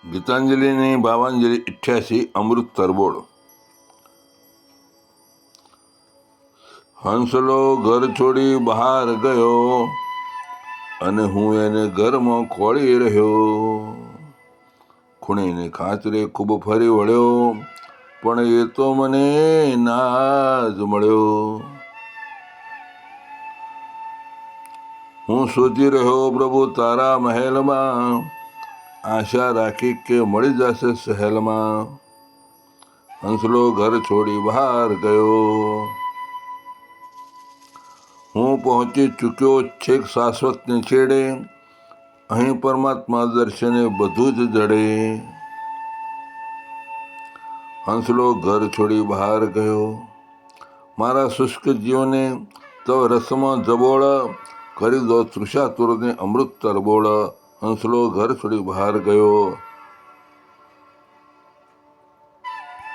ગીતાંજલિની ભાવાંજલિ 88 અમૃત તરબોળ। હંસલો ઘર છોડી બહાર ગયો અને હું એને ઘરમાં ખોળી રહ્યો। ખૂણે ખાંચરે ખૂબ ફરી વળ્યો પણ એ તો મને ના જ મળ્યો। હું શોધી રહ્યો પ્રભુ તારા મહેલમાં, આશા રાખી કે મળી જશે સહેલમાં। હંસલો ઘર છોડી બહાર ગયો। હું પહોંચી ચૂક્યો છેક શાશ્વતને છેડે, અહીં પરમાત્મા દર્શને બધું જ જડે। હંસલો ઘર છોડી બહાર ગયો। મારા શુષ્ક જીવને તવ રસમાં જબોળ, કરી દો તૃષાતુરને અમૃત તરબોળ। હંસલો ઘર છોડી બહાર ગયો।